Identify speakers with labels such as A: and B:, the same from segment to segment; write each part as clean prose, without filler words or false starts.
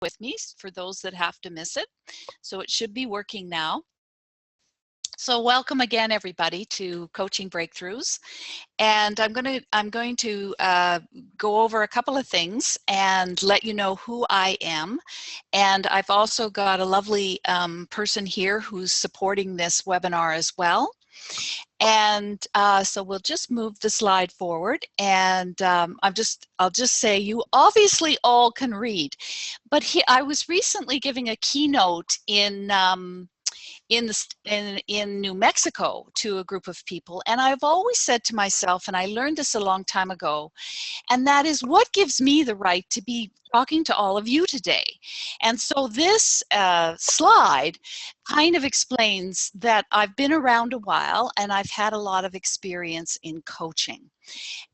A: with me for those that have to miss it. So it should be working now. So welcome again, everybody, to Coaching Breakthroughs. And I'm going to go over a couple of things and let you know who I am. And I've also got a lovely person here who's supporting this webinar as well. And so we'll just move the slide forward, and I'll just say you obviously all can read, but I was recently giving a keynote in New Mexico to a group of people, and I've always said to myself, and I learned this a long time ago, and that is what gives me the right to be talking to all of you today. And so this slide kind of explains that I've been around a while and I've had a lot of experience in coaching.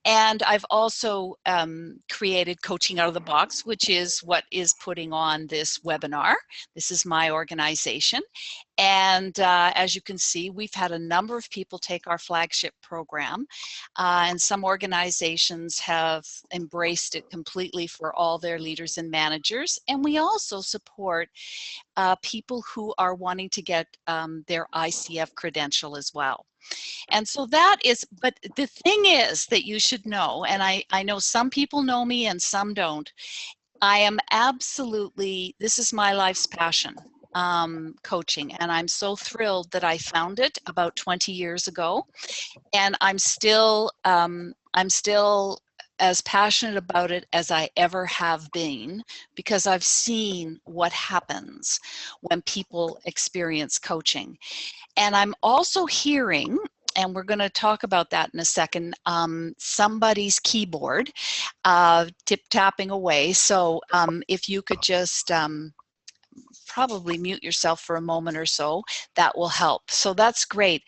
A: And I've also created Coaching Out of the Box, which is what is putting on this webinar. This is my organization. And as you can see, we've had a number of people take our flagship program. And some organizations have embraced it completely for all their leaders and managers. And we also support people who are wanting to get their ICF credential as well. And so that is, but the thing is that you should know, and I know some people know me and some don't, I am absolutely, this is my life's passion, coaching, and I'm so thrilled that I found it about 20 years ago, and I'm still as passionate about it as I ever have been, because I've seen what happens when people experience coaching. And I'm also hearing, and we're going to talk about that in a second, somebody's keyboard tip-tapping away. So if you could just probably mute yourself for a moment or so, that will help. So that's great.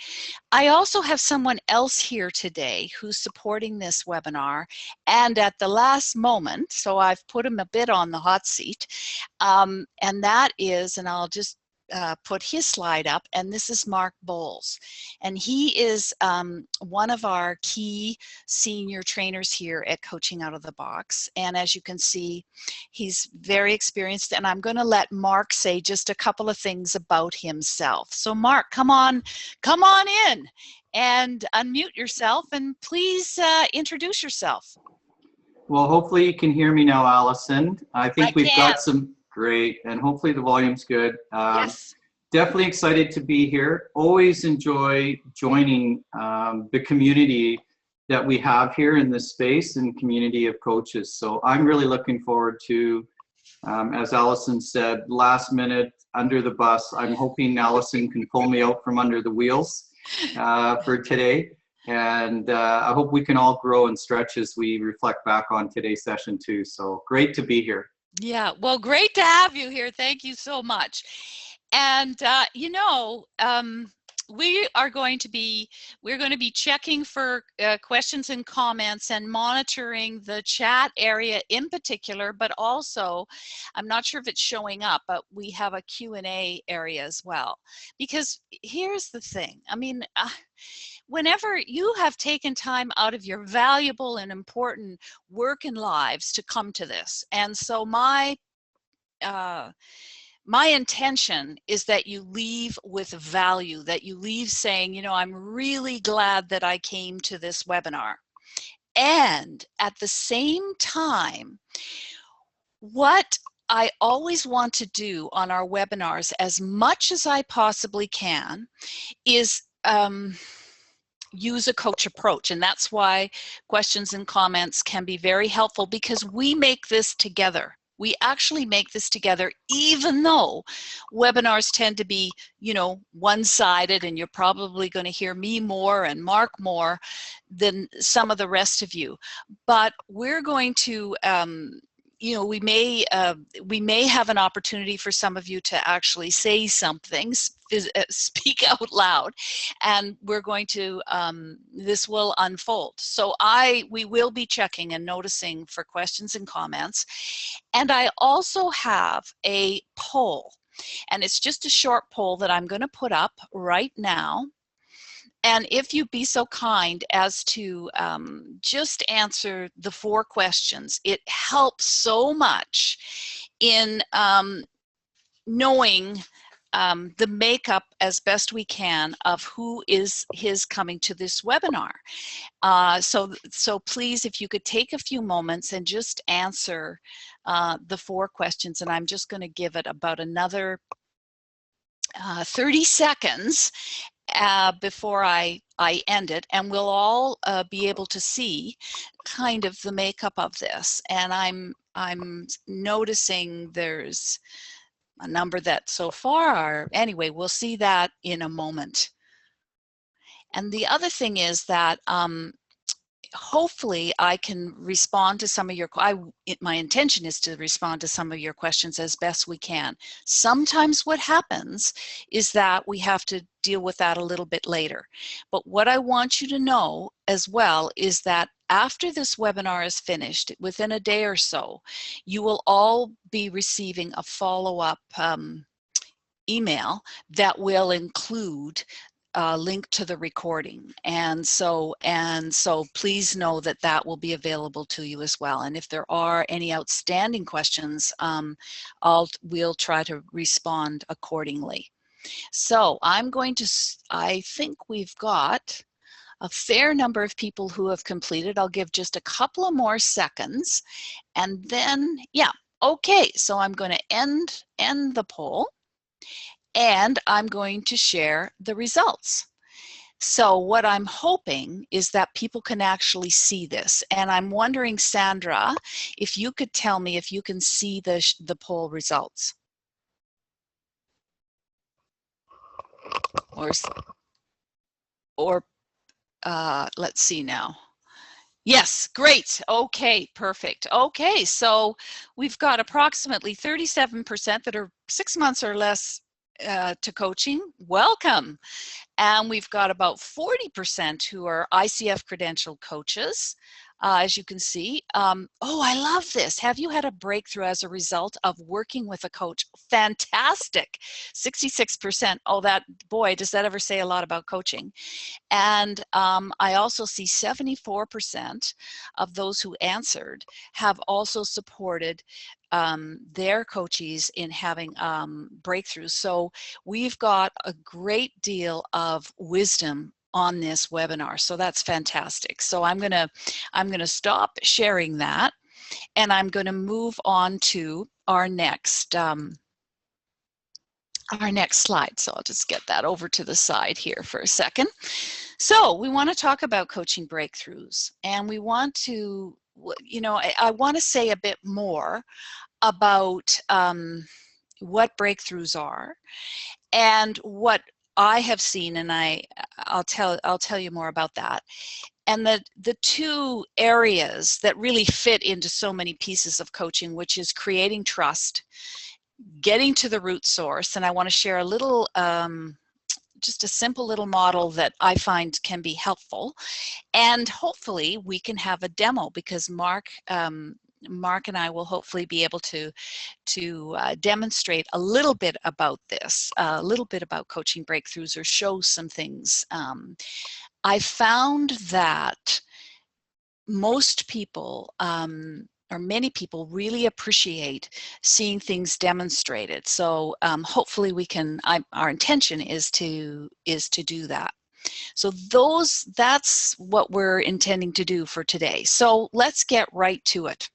A: I also have someone else here today who's supporting this webinar, and at the last moment, so I've put him a bit on the hot seat, and that is, and I'll just put his slide up, and this is Mark Bowles, and he is one of our key senior trainers here at Coaching Out of the Box. And as you can see, he's very experienced, and I'm going to let Mark say just a couple of things about himself. So Mark, come on in and unmute yourself, and please introduce yourself.
B: Well, hopefully you can hear me now, Allison. I think we've
A: can.
B: got some great, and hopefully the volume's good.
A: Yes.
B: Definitely excited to be here. Always enjoy joining the community that we have here in this space and community of coaches. So I'm really looking forward to, as Allison said, last minute under the bus. I'm hoping Allison can pull me out from under the wheels for today. And I hope we can all grow and stretch as we reflect back on today's session too. So great to be here.
A: Yeah, well, great to have you here. Thank you so much. And you know, we're going to be checking for questions and comments and monitoring the chat area in particular, but also, I'm not sure if it's showing up, but we have a Q&A area as well. Because here's the thing, I mean, whenever you have taken time out of your valuable and important work and lives to come to this, and so my intention is that you leave with value, that you leave saying, you know, I'm really glad that I came to this webinar. And at the same time, what I always want to do on our webinars, as much as I possibly can, is use a coach approach. And that's why questions and comments can be very helpful, because we make this together. We actually make this together, even though webinars tend to be, you know, one-sided, and you're probably going to hear me more and Mark more than some of the rest of you. But we're going to, you know, we may have an opportunity for some of you to actually say something, speak out loud, and we're going to, this will unfold. So we will be checking and noticing for questions and comments. And I also have a poll, and it's just a short poll that I'm going to put up right now. And if you'd be so kind as to just answer the 4 questions, it helps so much in knowing the makeup as best we can of who is coming to this webinar. So please, if you could take a few moments and just answer the 4 questions, and I'm just going to give it about another 30 seconds before I end it, and we'll all be able to see kind of the makeup of this. And I'm noticing there's a number that so far are, anyway, we'll see that in a moment. And the other thing is that hopefully I can respond to some of your, my intention is to respond to some of your questions as best we can. Sometimes what happens is that we have to deal with that a little bit later. But what I want you to know as well is that after this webinar is finished, within a day or so, you will all be receiving a follow-up email that will include link to the recording, and so please know that that will be available to you as well. And if there are any outstanding questions, we'll try to respond accordingly. So I'm going to, I think we've got a fair number of people who have completed. I'll give just a couple of more seconds, and then yeah, okay. So I'm going to end the poll. And I'm going to share the results. So what I'm hoping is that people can actually see this. And I'm wondering, Sandra, if you could tell me if you can see the poll results. Or let's see now. Yes, great. Okay, perfect. Okay, so we've got approximately 37% that are 6 months or less to coaching. Welcome. And we've got about 40% who are ICF credentialed coaches, as you can see. Oh, I love this. Have you had a breakthrough as a result of working with a coach? Fantastic. 66%. Oh, that, boy, does that ever say a lot about coaching. And I also see 74% of those who answered have also supported their coaches in having breakthroughs. So we've got a great deal of wisdom on this webinar. So that's fantastic. So I'm gonna stop sharing that, and I'm gonna move on to our next slide. So I'll just get that over to the side here for a second. So we want to talk about coaching breakthroughs, and we want to, you know, I want to say a bit more about what breakthroughs are and what I have seen, and I'll tell you more about that. And the 2 areas that really fit into so many pieces of coaching, which is creating trust, getting to the root source. And I want to share a little, just a simple little model that I find can be helpful. And hopefully we can have a demo, because Mark and I will hopefully be able to demonstrate a little bit about this, a little bit about coaching breakthroughs, or show some things. I found that most people, or many people, really appreciate seeing things demonstrated. So hopefully we can, our intention is to do that. So that's what we're intending to do for today. So let's get right to it.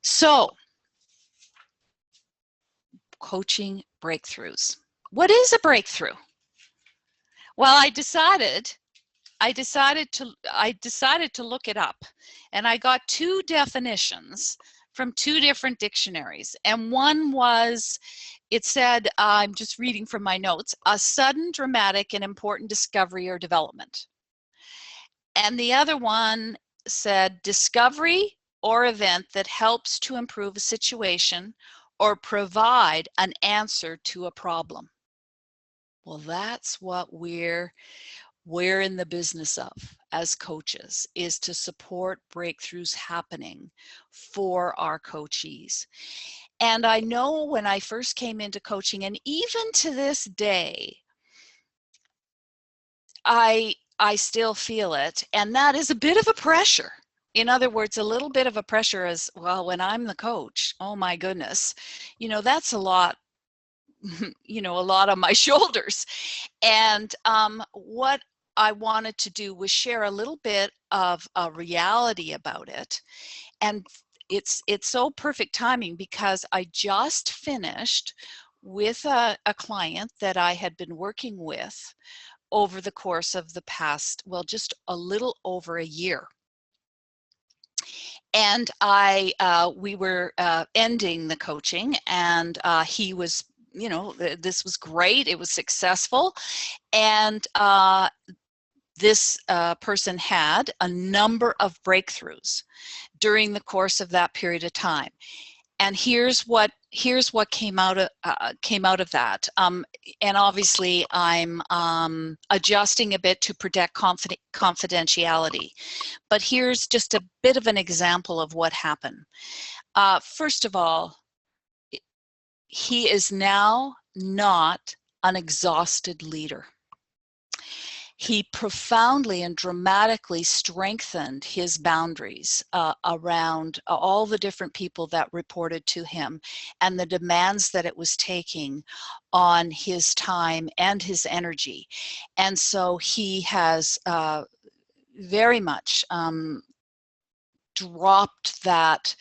A: So, coaching breakthroughs. What is a breakthrough? Well, I decided to look it up, and I got 2 definitions from 2 different dictionaries. And one was, it said, I'm just reading from my notes, a sudden, dramatic, and important discovery or development. And the other one said discovery or event that helps to improve a situation or provide an answer to a problem. Well, that's what we're in the business of as coaches, is to support breakthroughs happening for our coachees. And I know when I first came into coaching, and even to this day, I still feel it, and that is a bit of a pressure. In other words, a little bit of a pressure as well when I'm the coach. Oh my goodness, that's a lot, a lot on my shoulders. And what I wanted to do was share a little bit of a reality about it. And it's so perfect timing because I just finished with a client that I had been working with over the course of the past, well, just a little over a year. And we were ending the coaching, and he was, this was great. It was successful. And this person had a number of breakthroughs during the course of that period of time. And here's what came out of that. And obviously, I'm adjusting a bit to protect confidentiality. But here's just a bit of an example of what happened. First of all, he is now not an exhausted leader. He profoundly and dramatically strengthened his boundaries around all the different people that reported to him and the demands that it was taking on his time and his energy. And so he has very much dropped that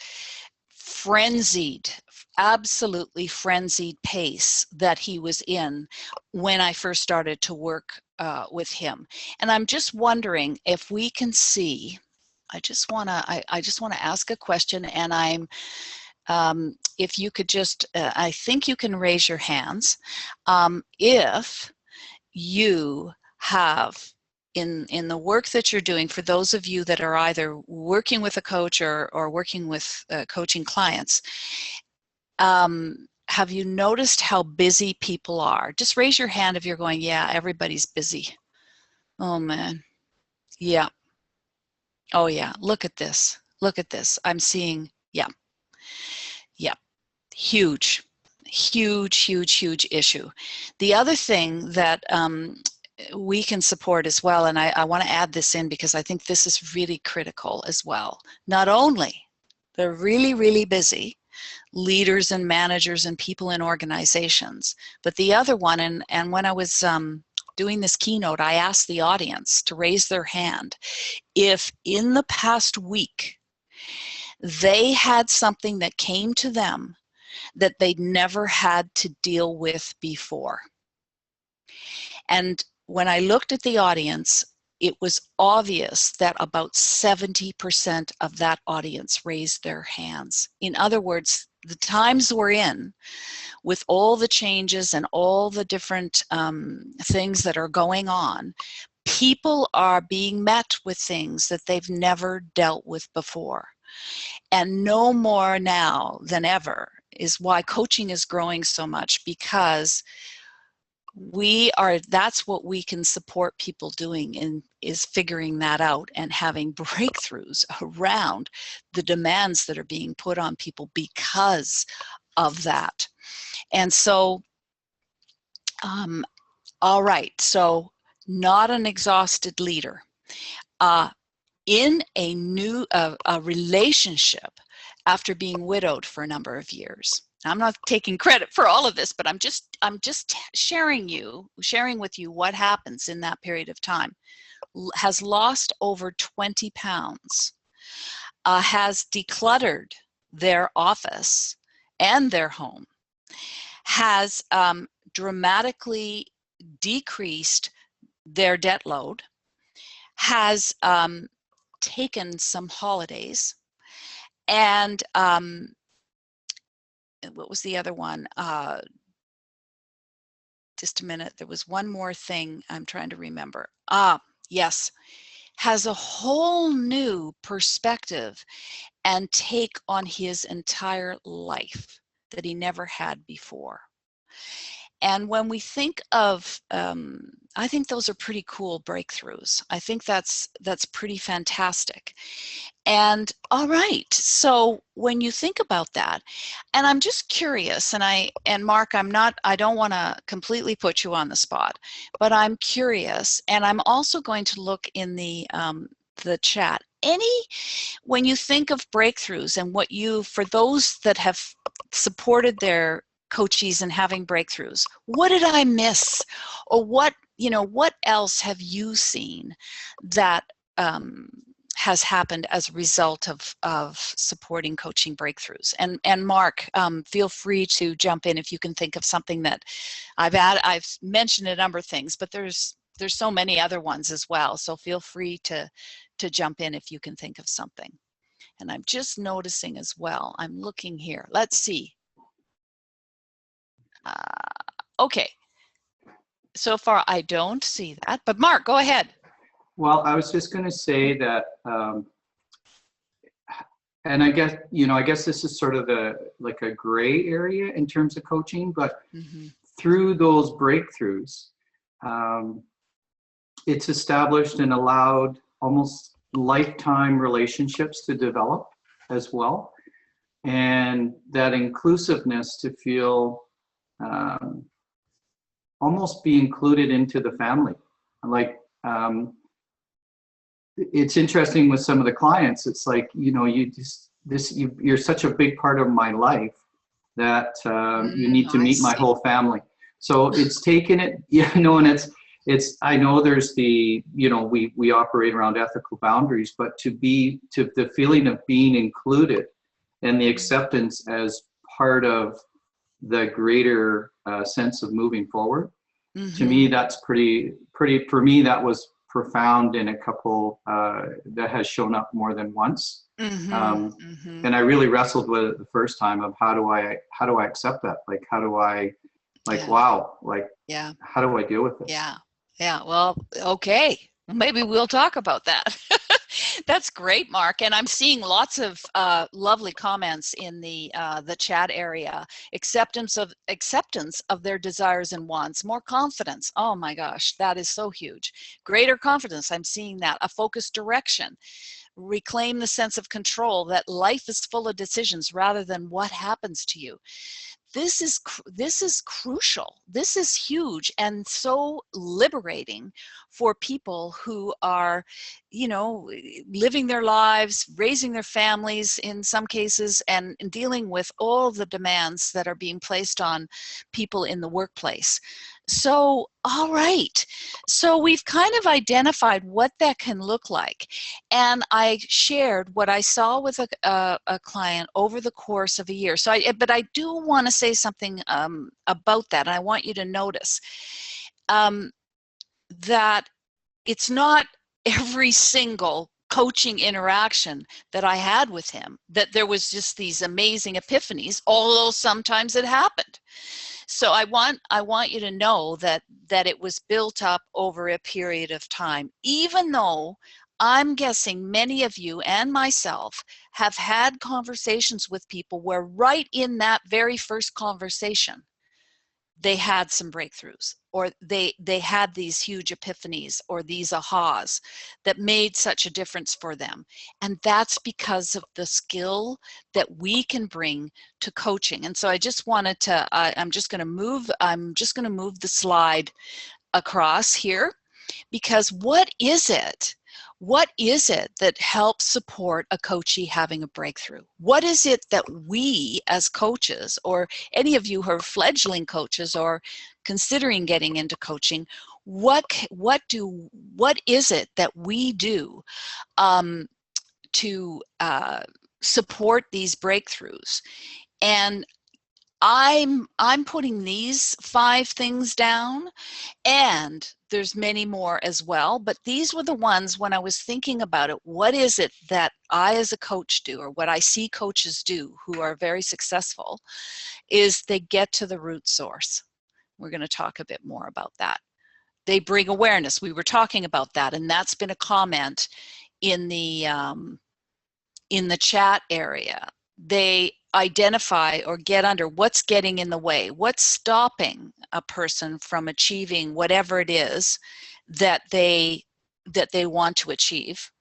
A: absolutely frenzied pace that he was in when I first started to work with him. And I'm just wondering if we can see, I just want to ask a question, and if you could just, I think you can raise your hands. If you have, in the work that you're doing, for those of you that are either working with a coach or working with coaching clients, have you noticed how busy people are? Just raise your hand if you're going, yeah, everybody's busy. Oh man, yeah. Oh yeah, look at this. Look at this. I'm seeing, yeah. Huge, huge, huge, huge issue. The other thing that we can support as well, and I want to add this in because I think this is really critical as well. Not only they're really, really busy, leaders and managers and people in organizations, but the other one, and when I was doing this keynote, I asked the audience to raise their hand if in the past week they had something that came to them that they'd never had to deal with before. And when I looked at the audience, it was obvious that about 70% of that audience raised their hands. In other words, the times we're in, with all the changes and all the different things that are going on, people are being met with things that they've never dealt with before. And no more now than ever is why coaching is growing so much, because that's what we can support people doing, is figuring that out and having breakthroughs around the demands that are being put on people because of that. And so, all right, so not an exhausted leader. In a new a relationship after being widowed for a number of years. I'm not taking credit for all of this, but I'm just sharing with you what happens in that period of time. Has lost over 20 pounds, has decluttered their office and their home, has dramatically decreased their debt load, has taken some holidays, and what was the other one? Just a minute, there was one more thing I'm trying to remember. Yes, has a whole new perspective and take on his entire life that he never had before. And when we think of, I think those are pretty cool breakthroughs. I think that's pretty fantastic. And all right, so when you think about that, and I'm just curious, and Mark, I don't want to completely put you on the spot, but I'm curious, and I'm also going to look in the the chat. When you think of breakthroughs and what for those that have supported their coachees and having breakthroughs, what did I miss? Or what else have you seen that has happened as a result of supporting coaching breakthroughs? And Mark, feel free to jump in if you can think of something that I've mentioned a number of things, but there's so many other ones as well. So feel free to jump in if you can think of something. And I'm just noticing as well, I'm looking here. Let's see. Okay. So far, I don't see that, but Mark, go ahead.
B: Well, I was just going to say that, and I guess this is sort of like a gray area in terms of coaching, but through those breakthroughs, it's established and allowed almost lifetime relationships to develop as well. And that inclusiveness to feel almost be included into the family. Like, it's interesting with some of the clients, it's like, you're such a big part of my life that you need to meet my whole family. So it's taken it, and I know there's the, we operate around ethical boundaries, but to the feeling of being included and the acceptance as part of the greater sense of moving forward. To me, that's pretty, for me, that was profound in a couple that has shown up more than once. And I really wrestled with it the first time of how do I accept that? Like, how do I, wow, how do I deal with this?
A: Yeah. Well, okay. Maybe we'll talk about that. That's great, Mark. And I'm seeing lots of lovely comments in the chat area. Acceptance of their desires and wants. More confidence. Oh my gosh, that is so huge. Greater confidence. I'm seeing that. A focused direction. Reclaim the sense of control, that life is full of decisions rather than what happens to you. This is crucial. This is huge and so liberating for people who are, living their lives, raising their families in some cases, and dealing with all the demands that are being placed on people in the workplace. So, all right. So we've kind of identified what that can look like. And I shared what I saw with a client over the course of a year. But I do want to say something about that. And I want you to notice that it's not every single coaching interaction that I had with him that there was just these amazing epiphanies, although sometimes it happened. So I want you to know that it was built up over a period of time, even though I'm guessing many of you and myself have had conversations with people where right in that very first conversation, they had some breakthroughs, or they had these huge epiphanies or these ahas that made such a difference for them. And that's because of the skill that we can bring to coaching. And so I just wanted to, I'm just going to move the slide across here, because what is it that helps support a coachee having a breakthrough? What is it that we as coaches, or any of you who are fledgling coaches or considering getting into coaching, what is it that we do to support these breakthroughs? And I'm putting these 5 things down, and there's many more as well, but these were the ones when I was thinking about it. What is it that I as a coach do, or what I see coaches do who are very successful, is they get to the root source. We're going to talk a bit more about that. They bring awareness. We were talking about that, and that's been a comment in the chat area. They identify or get under what's getting in the way, what's stopping a person from achieving whatever it is that they want to achieve.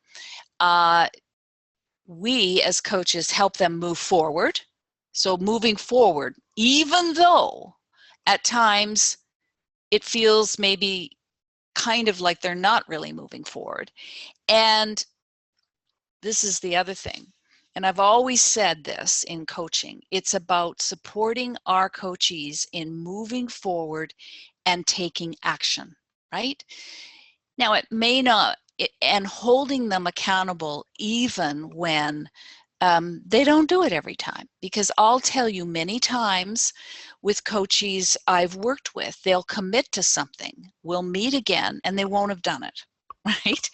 A: We as coaches help them move forward. So moving forward, even though at times it feels maybe kind of like they're not really moving forward. And this is the other thing. And I've always said this in coaching. It's about supporting our coachees in moving forward and taking action, right? Now, it may not, and holding them accountable even when they don't do it every time. Because I'll tell you, many times with coachees I've worked with, they'll commit to something, we'll meet again, and they won't have done it. Right?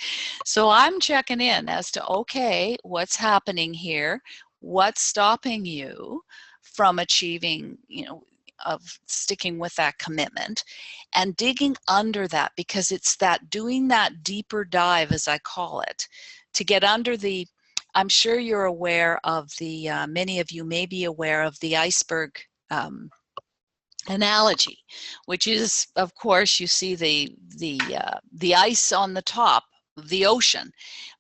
A: So I'm checking in as to, okay, what's happening here? What's stopping you from achieving, of sticking with that commitment, and digging under that, because it's that doing that deeper dive, as I call it, to get under the, I'm sure you're aware of the, many of you may be aware of the iceberg analogy, which is, of course, you see the ice on the top of the ocean,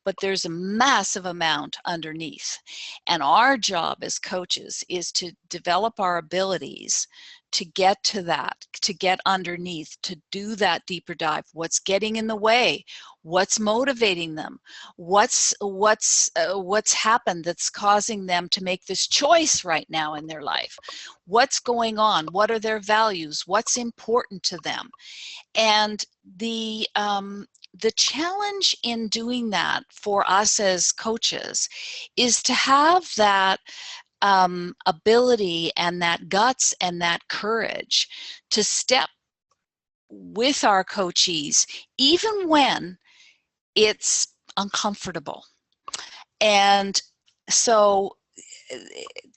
A: but there's a massive amount underneath. And our job as coaches is to develop our abilities to get to that, to get underneath, to do that deeper dive. What's getting in the way? What's motivating them? What's happened that's causing them to make this choice right now in their life? What's going on? What are their values? What's important to them? And the challenge in doing that for us as coaches is to have that ability and that guts and that courage to step with our coachees, even when it's uncomfortable. And so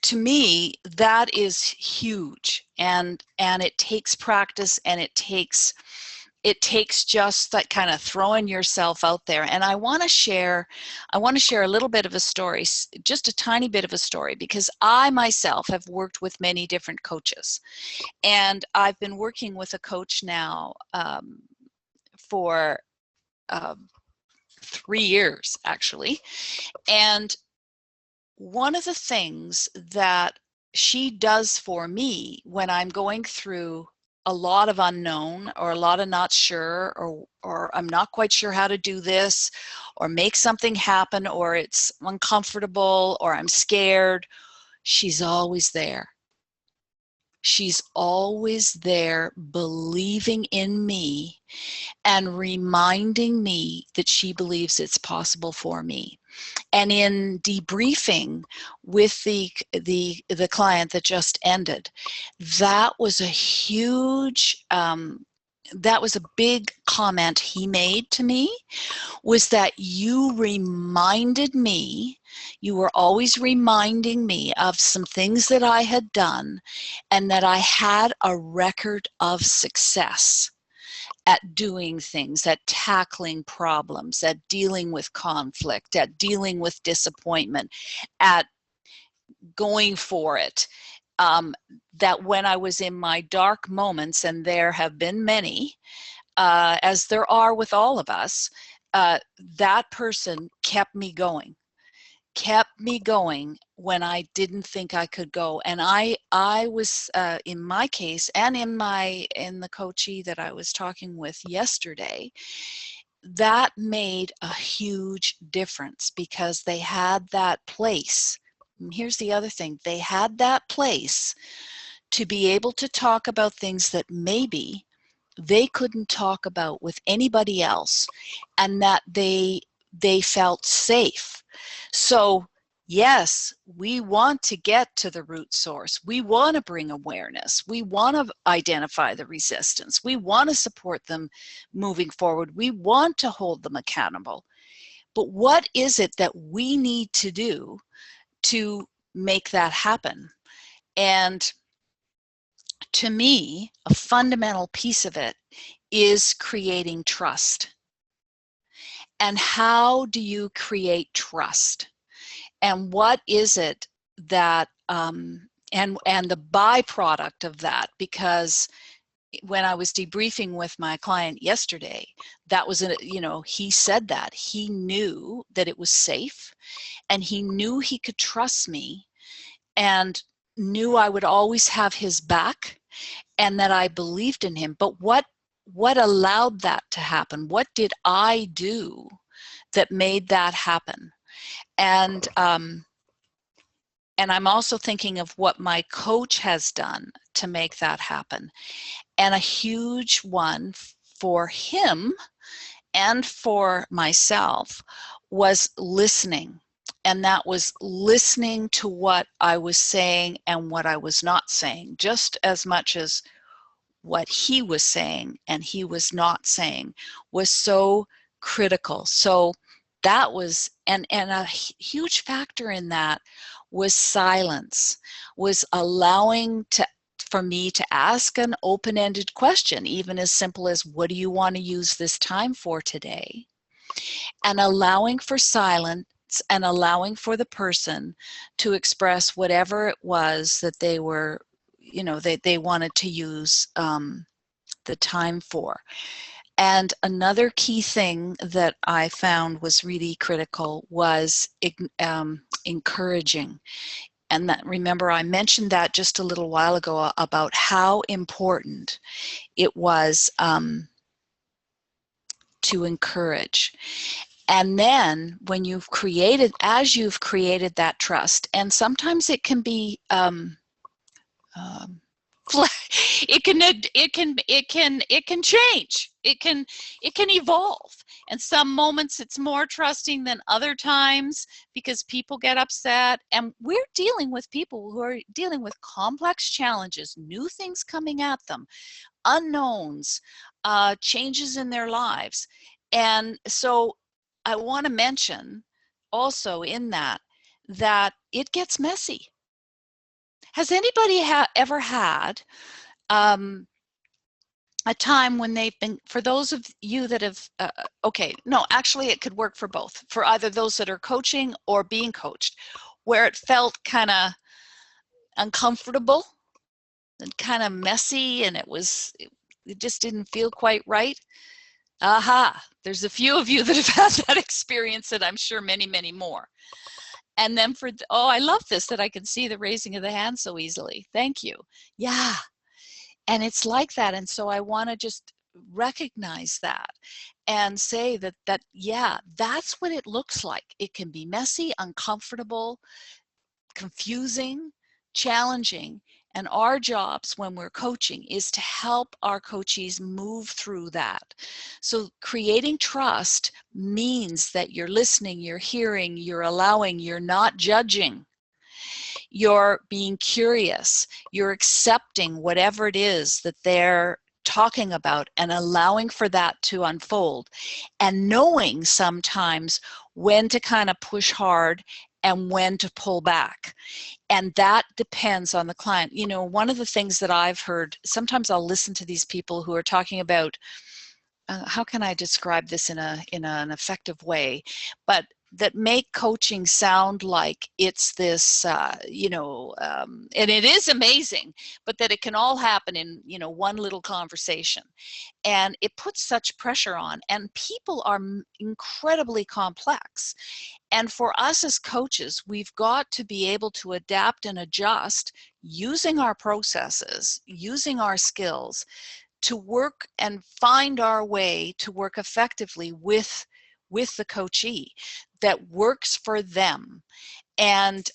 A: to me, that is huge, and it takes practice, and it takes just that kind of throwing yourself out there. And I want to share a little bit of a story, just a tiny bit of a story, because I myself have worked with many different coaches, and I've been working with a coach now for 3 years actually. And one of the things that she does for me when I'm going through a lot of unknown, or a lot of not sure, or I'm not quite sure how to do this, or make something happen, or it's uncomfortable, or I'm scared, she's always there. She's always there, believing in me and reminding me that she believes it's possible for me. And in debriefing with the client that just ended, that was a huge, that was a big comment he made to me, was that you reminded me, you were always reminding me of some things that I had done, and that I had a record of success at doing things, at tackling problems, at dealing with conflict, at dealing with disappointment, at going for it. That when I was in my dark moments, and there have been many, as there are with all of us, that person kept me going when I didn't think I could go. And I was, in my case, and in the coachee that I was talking with yesterday, that made a huge difference, because they had that place. And here's the other thing, they had that place to be able to talk about things that maybe they couldn't talk about with anybody else, and that they felt safe. So yes, we want to get to the root source. We want to bring awareness. We want to identify the resistance. We want to support them moving forward. We want to hold them accountable. But what is it that we need to do to make that happen? And to me, a fundamental piece of it is creating trust. And how do you create trust? And what is it that, and the byproduct of that? Because when I was debriefing with my client yesterday, that was, he said that he knew that it was safe, and he knew he could trust me, and knew I would always have his back, and that I believed in him. But what allowed that to happen? What did I do that made that happen? And I'm also thinking of what my coach has done to make that happen. And a huge one for him and for myself was listening. And that was listening to what I was saying and what I was not saying, just as much as what he was saying and he was not saying was so critical. So that was, and a huge factor in that was silence, was allowing for me to ask an open-ended question, even as simple as, what do you want to use this time for today? And allowing for silence and allowing for the person to express whatever it was that they were, you know, they wanted to use the time for. And another key thing that I found was really critical was encouraging. And that, remember, I mentioned that just a little while ago about how important it was to encourage. And then when you've created, as you've created that trust, and sometimes it can be it can change. It can evolve. And some moments it's more trusting than other times because people get upset, and we're dealing with people who are dealing with complex challenges, new things coming at them, unknowns, changes in their lives. And so I want to mention also in that it gets messy. Has anybody ever had a time when they've been, for those of you that have, okay, no, actually it could work for both, for either those that are coaching or being coached, where it felt kind of uncomfortable and kind of messy, and it just didn't feel quite right? Aha, there's a few of you that have had that experience, and I'm sure many, many more. And then oh, I love this, that I can see the raising of the hand so easily. Thank you. Yeah. And it's like that. And so I want to just recognize that and say that yeah, that's what it looks like. It can be messy, uncomfortable, confusing, challenging. And our jobs when we're coaching is to help our coachees move through that. So creating trust means that you're listening, you're hearing, you're allowing, you're not judging. You're being curious, you're accepting whatever it is that they're talking about and allowing for that to unfold, and knowing sometimes when to kind of push hard and when to pull back. And that depends on the client. You know, one of the things that I've heard, sometimes I'll listen to these people who are talking about, how can I describe this in an effective way, but that make coaching sound like it's this, you know, and it is amazing, but that it can all happen in, you know, one little conversation. And it puts such pressure on, and people are incredibly complex. And for us as coaches, we've got to be able to adapt and adjust using our processes, using our skills to work and find our way to work effectively with the coachee that works for them. And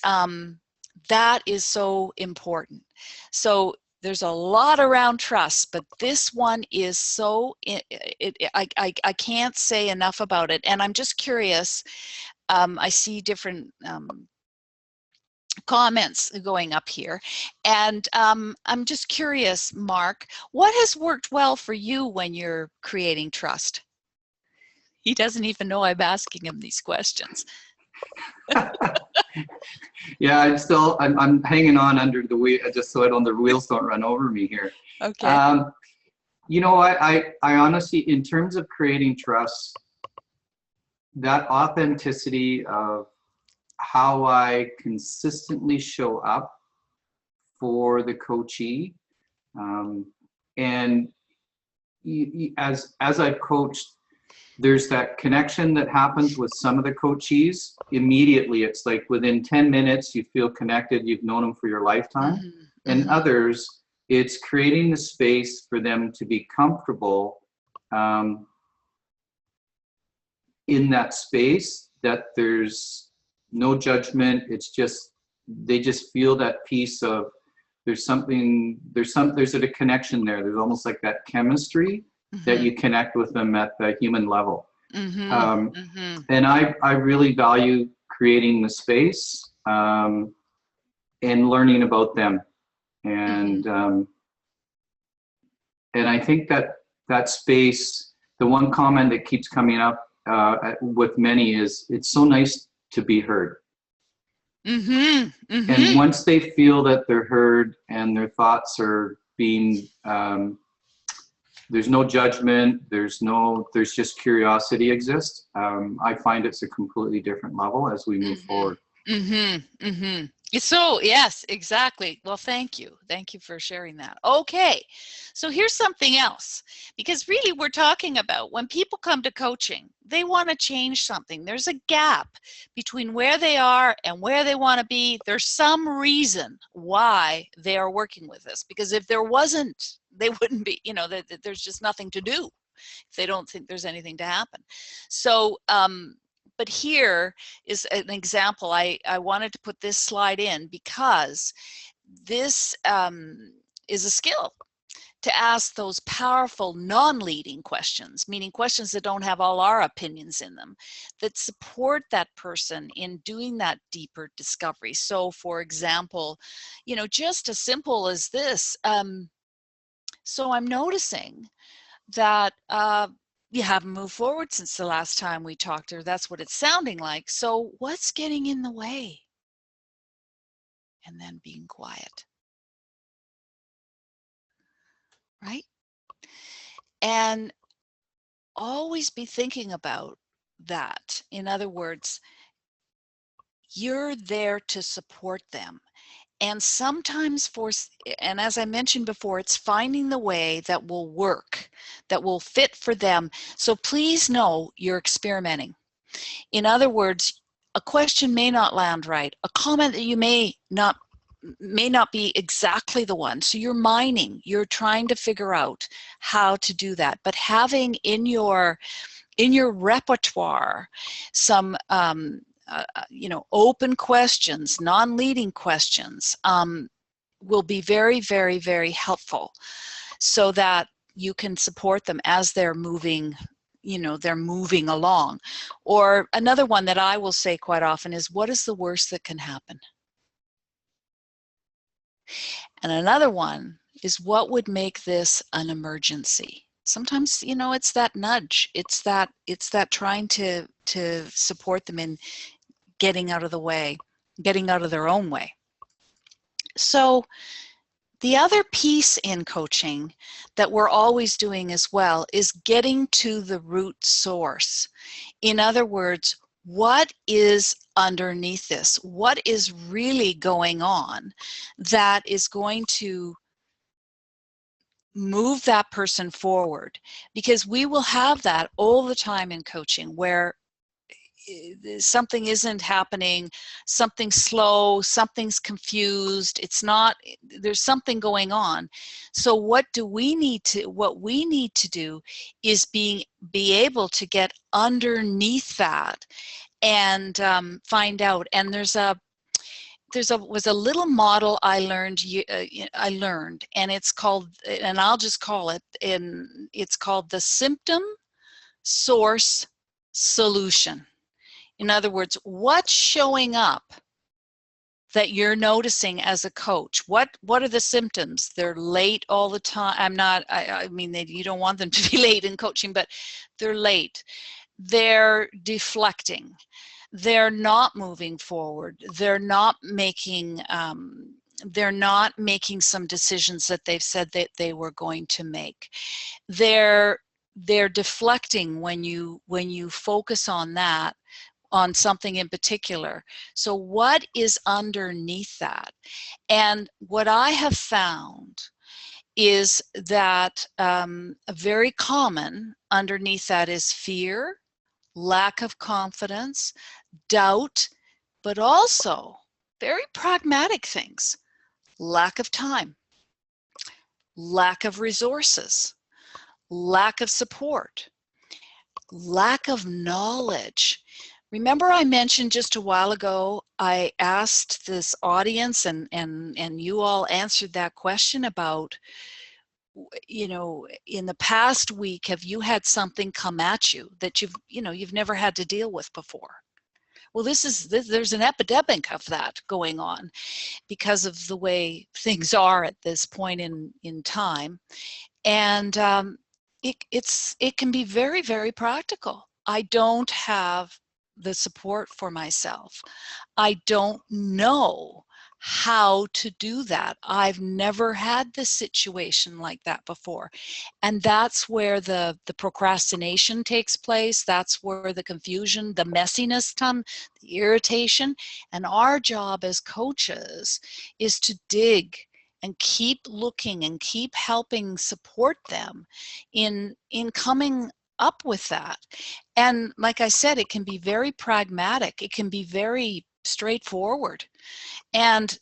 A: that is so important. So there's a lot around trust, but this one is so, I can't say enough about it. And I'm just curious, I see different comments going up here, and I'm just curious, Mark, what has worked well for you when you're creating trust? He doesn't even know I'm asking him these questions.
B: Yeah, I'm hanging on under the wheel just so the wheels don't run over me here.
A: Okay.
B: You know, I honestly, in terms of creating trust, that authenticity of how I consistently show up for the coachee, and as I've coached, there's that connection that happens with some of the coachees immediately. It's like within 10 minutes you feel connected, you've known them for your lifetime.
A: Mm-hmm.
B: And
A: Mm-hmm.
B: others, it's creating the space for them to be comfortable in that space, that there's no judgment. It's just, they just feel that piece of, there's a connection there. There's almost like that chemistry that you connect with them at the human level. And I really value creating the space and learning about them. And I think that space, the one comment that keeps coming up with many is, it's so nice to be heard. And once they feel that they're heard and their thoughts are being, there's no judgment, there's just curiosity exists. I find it's a completely different level as we move forward.
A: So yes, exactly. Well, thank you. Thank you for sharing that. Okay, so here's something else, because really we're talking about when people come to coaching, they want to change something. There's a gap between where they are and where they want to be. There's some reason why they are working with us, because if there wasn't, they wouldn't be, you know, there's just nothing to do if they don't think there's anything to happen. So, but here is an example. I wanted to put this slide in because this is a skill to ask those powerful non-leading questions, meaning questions that don't have all our opinions in them, that support that person in doing that deeper discovery. So for example, you know, just as simple as this, so I'm noticing that you haven't moved forward since the last time we talked, or that's what it's sounding like. So what's getting in the way? And then being quiet, right? And always be thinking about that. In other words, you're there to support them. And sometimes and as I mentioned before, it's finding the way that will work, that will fit for them. So please know you're experimenting. In other words, a question may not land right. A comment that you may not be exactly the one. So you're mining, you're trying to figure out how to do that. But having in your repertoire some you know, open questions, non-leading questions will be very, very, very helpful, so that you can support them as they're moving, you know, they're moving along. Or another one that I will say quite often is, what is the worst that can happen? And another one is, what would make this an emergency? Sometimes, you know, it's that nudge. It's that trying to support them in getting out of the way, getting out of their own way. So the other piece in coaching that we're always doing as well is getting to the root source. In other words, what is underneath this? What is really going on that is going to move that person forward? Because we will have that all the time in coaching, where something isn't happening, something's slow, something's confused, there's something going on. So what we need to do is be able to get underneath that and find out. And was a little model I learned, and it's called, and I'll just call it, it's called the symptom source solution. In other words, what's showing up that you're noticing as a coach? What are the symptoms? They're late all the time. I mean, you don't want them to be late in coaching, but they're late. They're deflecting. They're not moving forward. They're not making some decisions that they've said that they were going to make. They're deflecting when you focus on that, on something in particular. So what is underneath that? And what I have found is that very common underneath that is fear, lack of confidence, doubt, but also very pragmatic things: lack of time, lack of resources, lack of support, lack of knowledge. Remember I mentioned just a while ago, I asked this audience and you all answered that question about, you know, in the past week, have you had something come at you that you've never had to deal with before? Well, there's an epidemic of that going on because of the way things are at this point in time. And it can be very, very practical. I don't have the support for myself. I don't know how to do that. I've never had this situation like that before. And that's where the procrastination takes place. That's where the confusion, the messiness comes, the irritation. And our job as coaches is to dig and keep looking and keep helping support them in coming up with that. And like I said, it can be very pragmatic. It can be very straightforward. And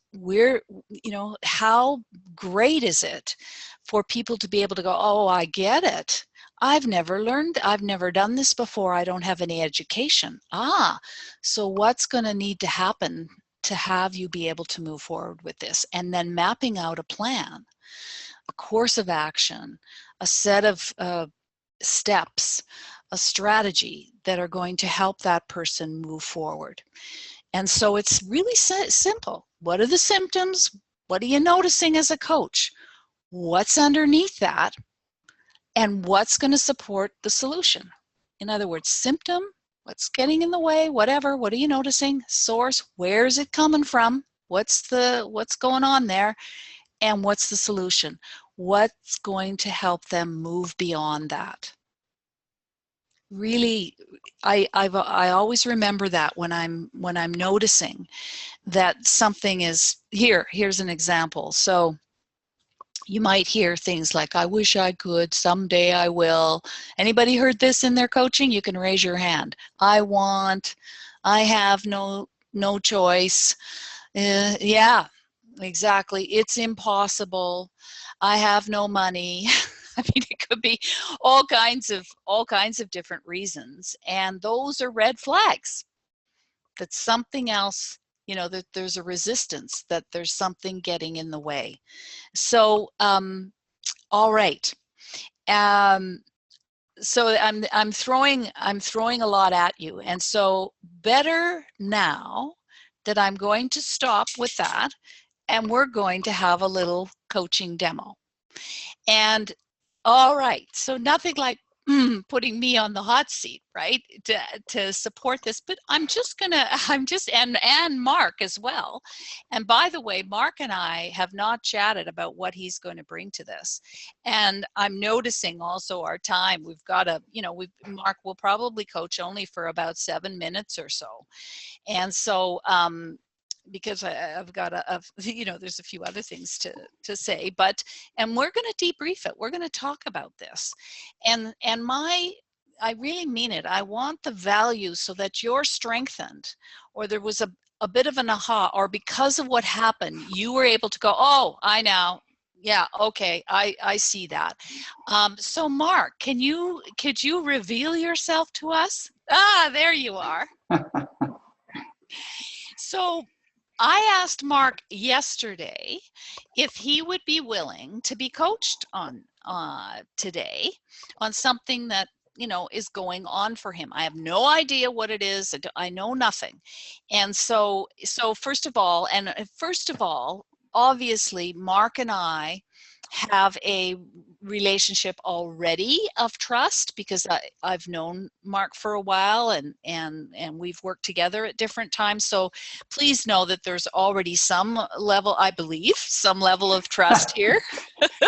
A: how great is it for people to be able to go, oh, I get it. I've never done this before. I don't have any education. So what's going to need to happen to have you be able to move forward with this? And then mapping out a plan, a course of action, a set of steps, a strategy that are going to help that person move forward. And so it's really simple. What are the symptoms? What are you noticing as a coach? What's underneath that? And what's going to support the solution? In other words, symptom, what's getting in the way, whatever, what are you noticing? Source, where is it coming from? What's going on there? And what's the solution? What's going to help them move beyond that? Really, I always remember that when I'm noticing that something is here's an example. So you might hear things like, I wish I could, someday I will. Anybody heard this in their coaching? You can raise your hand. I have no choice. Yeah, exactly. It's impossible. I have no money. I mean, it could be all kinds of different reasons. And those are red flags that something else, that there's a resistance, that there's something getting in the way. So, all right. So I'm throwing a lot at you. And so better now that I'm going to stop with that, and we're going to have a little coaching demo. And all right, so nothing like putting me on the hot seat, right, to support this, but and Mark as well. And by the way, Mark and I have not chatted about what he's going to bring to this. And I'm noticing also our time, we've got Mark will probably coach only for about 7 minutes or so. And so, because I've got there's a few other things to say, and we're going to debrief it. We're going to talk about this, and I really mean it. I want the value so that you're strengthened, or there was a bit of an aha, or because of what happened, you were able to go, oh, I know. Yeah, okay, I see that. So Mark, could you reveal yourself to us? There you are. So I asked Mark yesterday if he would be willing to be coached on today on something that is going on for him. I have no idea what it is. I know nothing. And so first of all, obviously Mark and I have a relationship already of trust, because I've known Mark for a while, and we've worked together at different times. So please know that there's already some level, I believe, some level of trust here.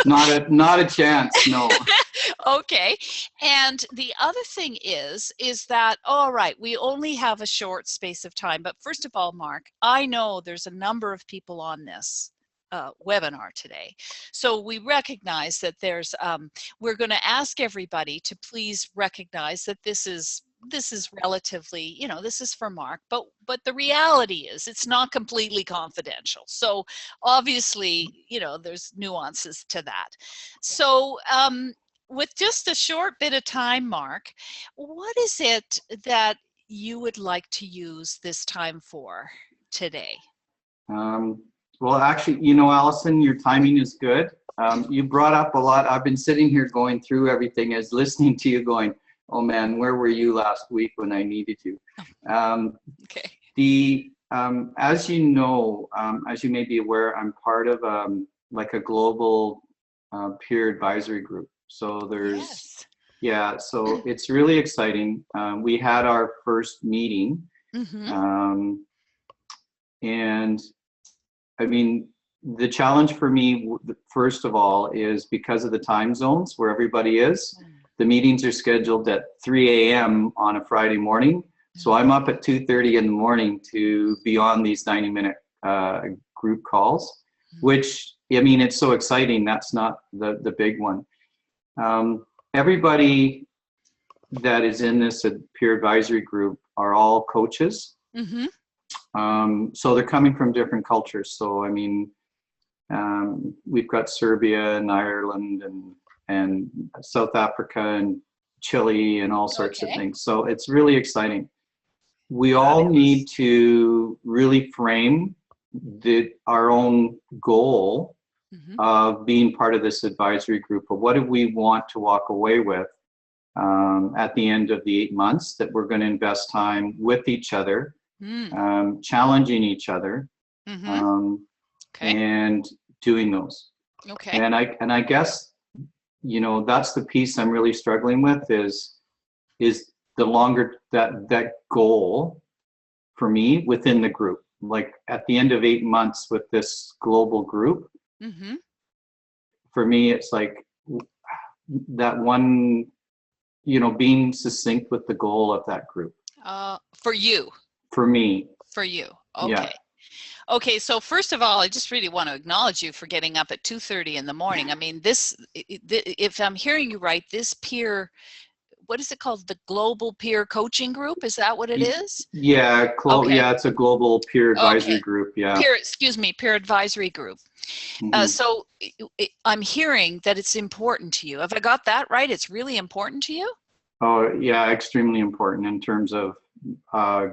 B: Not a chance, no.
A: Okay. And the other thing is that, all right, we only have a short space of time. But first of all, Mark, I know there's a number of people on this webinar today. So we recognize that there's, we're going to ask everybody to please recognize that this is relatively, this is for Mark, but the reality is it's not completely confidential. So obviously, there's nuances to that. So with just a short bit of time, Mark, what is it that you would like to use this time for today?
B: Well, actually, Allison, your timing is good. You brought up a lot. I've been sitting here going through everything as listening to you going, oh man, where were you last week when I needed you?
A: Okay.
B: As you know, as you may be aware, I'm part of like a global peer advisory group. So
A: Yes.
B: so it's really exciting. We had our first meeting, and I mean, the challenge for me, first of all, is because of the time zones where everybody is. The meetings are scheduled at 3 a.m. on a Friday morning. So I'm up at 2:30 in the morning to be on these 90-minute group calls, which, I mean, it's so exciting. That's not the big one. Everybody that is in this peer advisory group are all coaches. So they're coming from different cultures. So, I mean, we've got Serbia and Ireland and South Africa and Chile and all sorts of things. So it's really exciting. We all need to really frame our own goal of being part of this advisory group. Of what do we want to walk away with at the end of the 8 months that we're going to invest time with each other, challenging each other, and doing those. And I guess, that's the piece I'm really struggling with is the longer that goal for me within the group. Like at the end of 8 months with this global group, for me, it's like that one, being succinct with the goal of that group.
A: For you. For me. For you. Okay. Yeah. Okay, so first of all, I just really want to acknowledge you for getting up at 2:30 in the morning. I mean, if I'm hearing you right, this peer, what is it called? The Global Peer Coaching Group? Is that what it is?
B: Yeah, yeah, it's a global peer advisory group. Yeah.
A: Peer advisory group. So I'm hearing that it's important to you. Have I got that right? It's really important to you?
B: Oh, yeah, extremely important in terms of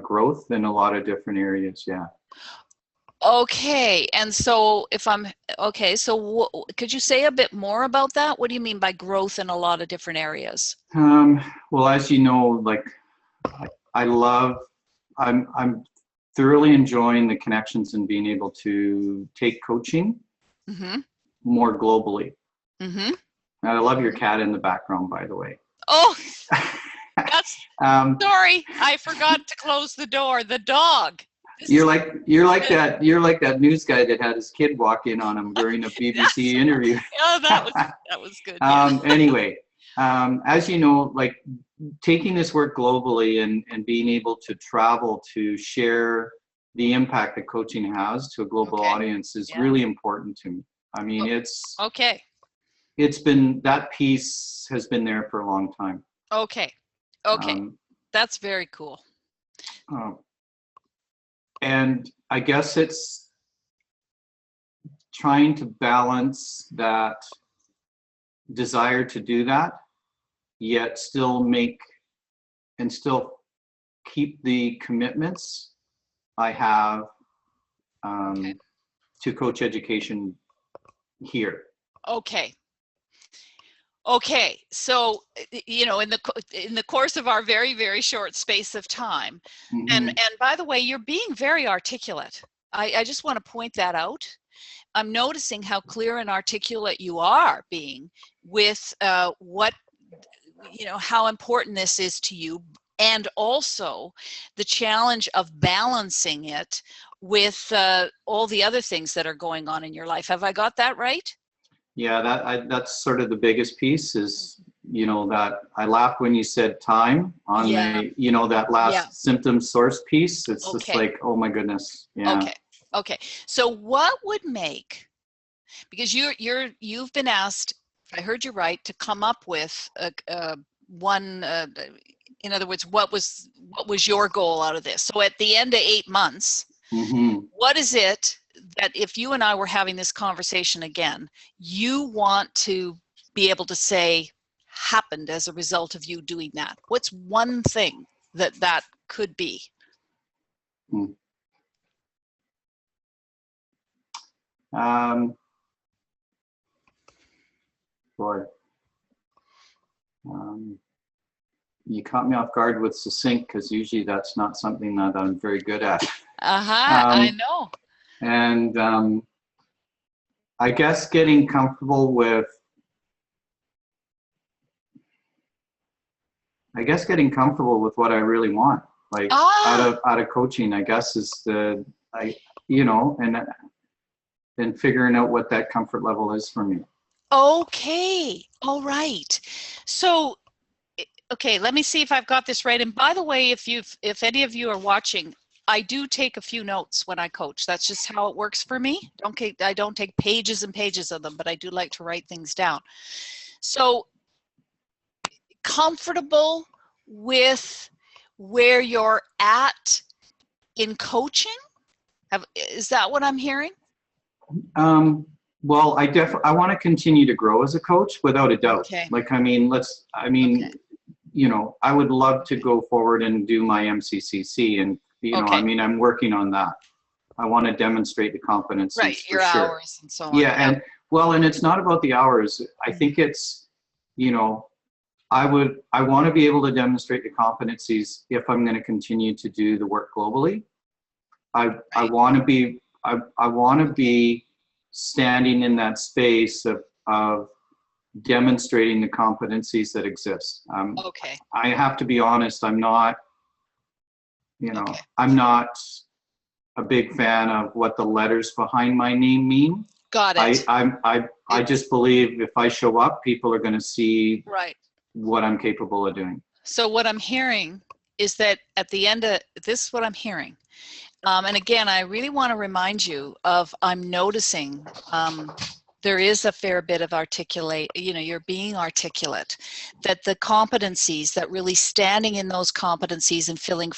B: growth in a lot of different areas. Yeah.
A: Okay, and so could you say a bit more about that? What do you mean by growth in a lot of different areas?
B: Well, as you know, like I'm thoroughly enjoying the connections and being able to take coaching more globally. And I love your cat in the background, by the way.
A: Oh, that's sorry, I forgot to close the door. The dog.
B: You're like that news guy that had his kid walk in on him during a BBC interview.
A: Oh, that was good.
B: Anyway, as you know, like taking this work globally and being able to travel to share the impact that coaching has to a global audience is really important to me. I mean, it's been, that piece has been there for a long time.
A: Okay. That's very cool.
B: And I guess it's trying to balance that desire to do that, yet still keep the commitments I have to coach education here.
A: Okay, so in the course of our very, very short space of time, and by the way, you're being very articulate. I just want to point that out. I'm noticing how clear and articulate you are being with how important this is to you, and also the challenge of balancing it with all the other things that are going on in your life. Have I got that right?
B: Yeah, that's sort of the biggest piece is, that I laughed when you said time on that last symptom source piece. It's just like, oh my goodness. Yeah.
A: Okay. So what would make, because you've been asked, if I heard you right, to come up with one, in other words, what was your goal out of this? So at the end of 8 months, what is it that if you and I were having this conversation again, you want to be able to say happened as a result of you doing that? What's one thing that could be?
B: Hmm. Boy, you caught me off guard with succinct, because usually that's not something that I'm very good at.
A: I know.
B: And I guess getting comfortable with, what I really want, like out of coaching, I guess, is and figuring out what that comfort level is for me.
A: Okay. All right. So, okay, let me see if I've got this right. And by the way, if any of you are watching, I do take a few notes when I coach. That's just how it works for me. I don't take pages and pages of them, but I do like to write things down. So, comfortable with where you're at in coaching? Is that what I'm hearing?
B: Well, I want to continue to grow as a coach, without a doubt.
A: Okay.
B: Like, okay. I would love to go forward and do my MCCC, and
A: Okay.
B: I'm working on that. I want to demonstrate the competencies,
A: right,
B: for
A: your
B: sure.
A: hours and so on.
B: Yeah, and it's not about the hours. I think it's, I want to be able to demonstrate the competencies if I'm going to continue to do the work globally. I want to be standing in that space of demonstrating the competencies that exist.
A: Okay.
B: I have to be honest, I'm not,
A: Okay.
B: I'm not a big fan of what the letters behind my name mean.
A: Got it.
B: I just believe if I show up, people are going to see
A: right.
B: what I'm capable of doing.
A: So what I'm hearing is that at the end of this is what I'm hearing. And again, I really want to remind you of, I'm noticing there is a fair bit of you're being articulate, that the competencies, that really standing in those competencies and feeling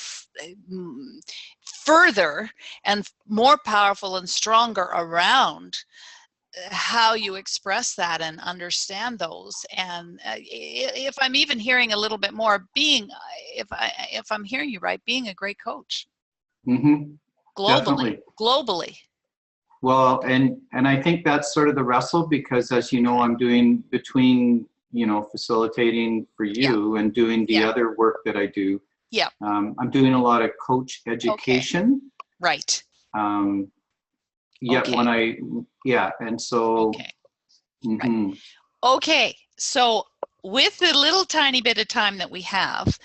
A: further and more powerful and stronger around how you express that and understand those. And if I'm even hearing a little bit more, if I'm hearing you right, being a great coach.
B: Mm-hmm.
A: Globally.
B: Well, and I think that's sort of the wrestle, because as you know, I'm doing between, facilitating for you and doing the other work that I do.
A: Yeah.
B: I'm doing a lot of coach education.
A: Okay. Right.
B: Yet when and so.
A: Okay.
B: Mm-hmm.
A: Right. Okay. So with the little tiny bit of time that we have,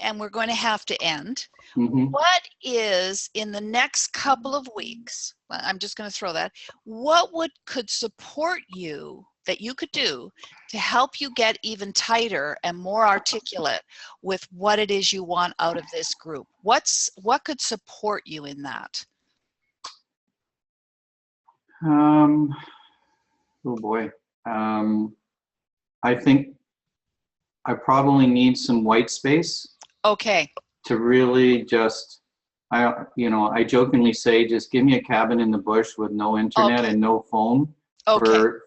A: and we're going to have to end. Mm-hmm. What is, in the next couple of weeks, I'm just going to throw that, what could support you, that you could do to help you get even tighter and more articulate with what it is you want out of this group? What could support you in that?
B: Oh boy. I think I probably need some white space.
A: Okay. To
B: really just, I jokingly say, just give me a cabin in the bush with no internet and no phone for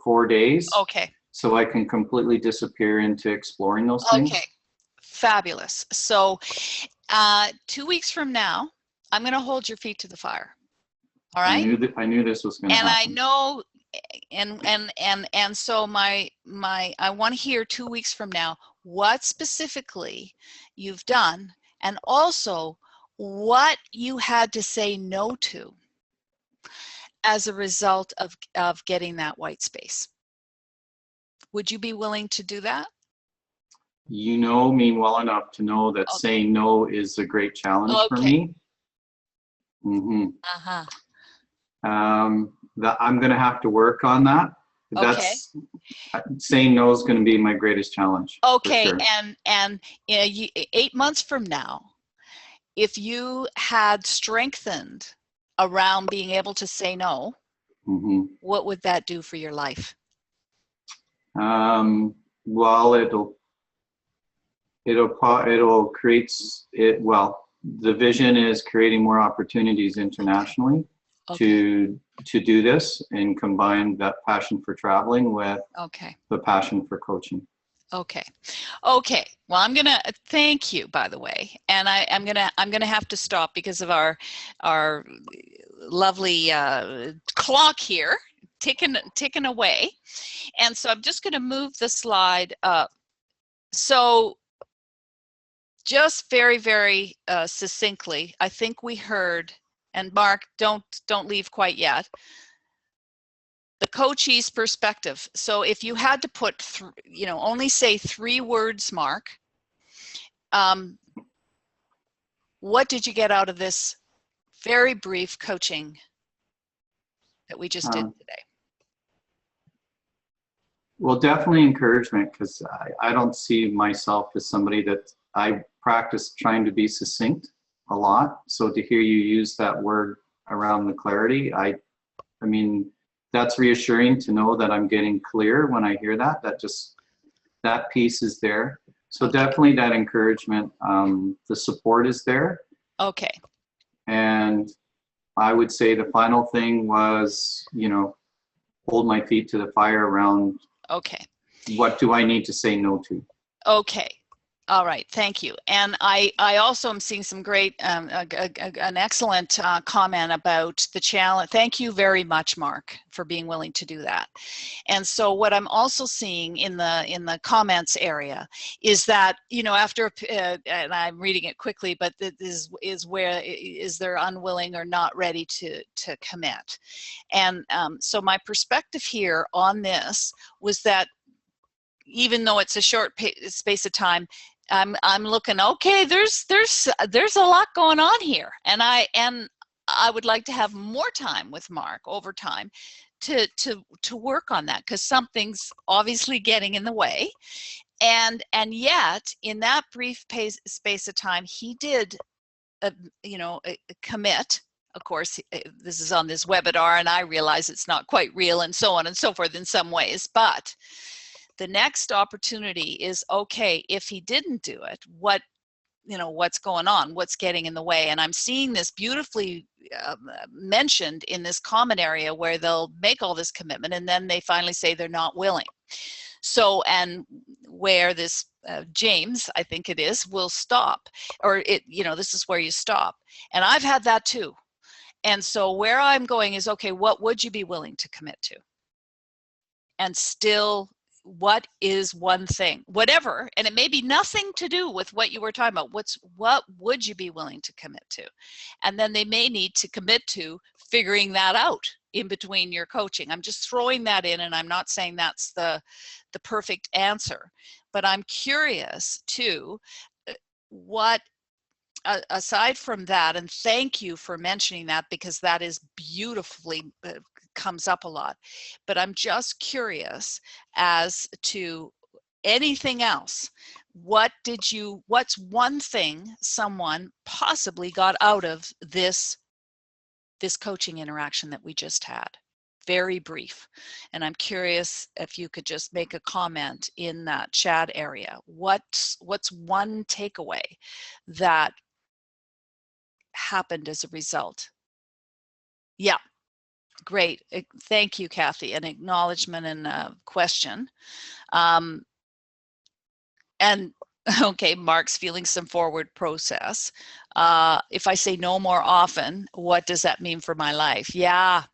B: 4 days.
A: Okay.
B: So I can completely disappear into exploring those things. Okay.
A: Fabulous. So 2 weeks from now, I'm going to hold your feet to the fire. All right.
B: I knew this was going to happen.
A: And I know, and so I want to hear 2 weeks from now what specifically you've done, and also what you had to say no to as a result of getting that white space. Would you be willing to do that?
B: You know me well enough to know that saying no is a great challenge for me. Mm-hmm. Uh-huh. That I'm going to have to work on that. Saying no is going to be my greatest challenge.
A: Okay, sure. And 8 months from now, if you had strengthened around being able to say no, mm-hmm. what would that do for your life?
B: Well, it'll create it. Well, the vision is creating more opportunities internationally. Okay. to do this and combine that passion for traveling with the passion for coaching.
A: Okay. Okay. Well, I'm gonna thank you, by the way, and I'm gonna have to stop because of our lovely clock here ticking away, and so I'm just gonna move the slide up. So, just very succinctly, I think we heard, and Mark, don't leave quite yet, the coachee's perspective. So if you had to put, only say 3 words, Mark, what did you get out of this very brief coaching that we just did today?
B: Well, definitely encouragement, because I don't see myself as somebody that I practice trying to be succinct a lot. So to hear you use that word around the clarity, I mean, that's reassuring to know that I'm getting clear when I hear that. That piece is there. So
A: Okay.
B: definitely that encouragement, the support is there.
A: Okay.
B: And I would say the final thing was, hold my feet to the fire around,
A: okay.
B: what do I need to say no to?
A: Okay. All right, thank you. And I also am seeing some great, an excellent comment about the challenge. Thank you very much, Mark, for being willing to do that. And so what I'm also seeing in the comments area is that, after, and I'm reading it quickly, but this is where is they're unwilling or not ready to commit. And so my perspective here on this was that even though it's a short space of time, I'm looking, okay, there's a lot going on here, and I would like to have more time with Mark over time to work on that, because something's obviously getting in the way, and yet in that brief space of time he did commit. Of course, this is on this webinar and I realize it's not quite real and so on and so forth in some ways, but the next opportunity is, okay, if he didn't do it, what's going on, what's getting in the way? And I'm seeing this beautifully mentioned in this comment area where they'll make all this commitment and then they finally say they're not willing. So, and where this James, I think it is, will stop, or this is where you stop. And I've had that too. And so where I'm going is, okay, what would you be willing to commit to? And still, what is one thing, whatever, and it may be nothing to do with what you were talking about, what would you be willing to commit to? And then they may need to commit to figuring that out in between your coaching. I'm just throwing that in, and I'm not saying that's the perfect answer, but I'm curious too, what aside from that, and thank you for mentioning that, because that is beautifully comes up a lot, but I'm just curious as to anything else. What's one thing someone possibly got out of this coaching interaction that we just had? Very brief. And I'm curious if you could just make a comment in that chat area. What's one takeaway that happened as a result? Yeah. Great. Thank you, Kathy. An acknowledgement and a question. And okay, Mark's feeling some forward process. If I say no more often, what does that mean for my life? Yeah.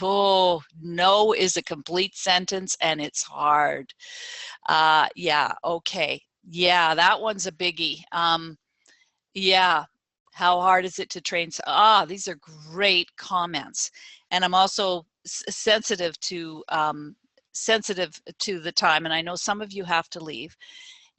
A: Oh, no is a complete sentence and it's hard. Yeah. Okay. Yeah, that one's a biggie. Yeah. How hard is it to train? These are great comments. And I'm also sensitive to the time. And I know some of you have to leave.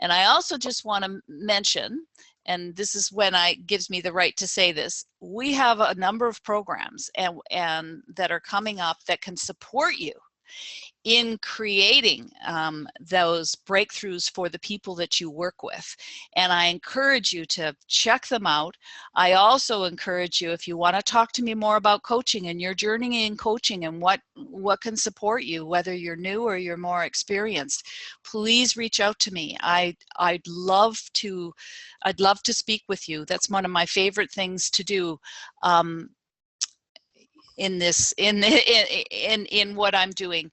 A: And I also just want to mention, and this is when gives me the right to say this, we have a number of programs and that are coming up that can support you in creating those breakthroughs for the people that you work with. And I encourage you to check them out. I also encourage you, if you want to talk to me more about coaching and your journey in coaching and what can support you, whether you're new or you're more experienced, please reach out to me. I'd love to speak with you. That's one of my favorite things to do. In what I'm doing.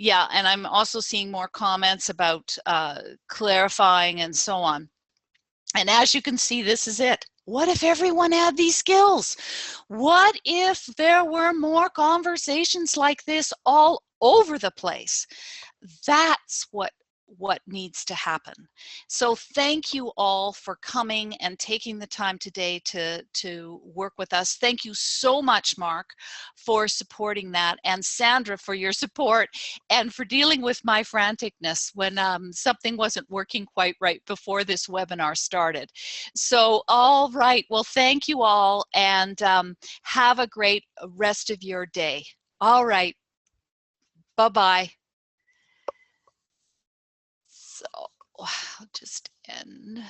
A: Yeah, and I'm also seeing more comments about clarifying and so on. And as you can see, this is it. What if everyone had these skills? What if there were more conversations like this all over the place? That's what needs to happen. So thank you all for coming and taking the time today to work with us. Thank you so much, Mark, for supporting that, and Sandra for your support and for dealing with my franticness when something wasn't working quite right before this webinar started. So, all right, well, thank you all, and have a great rest of your day. All right, bye-bye. So I'll just end.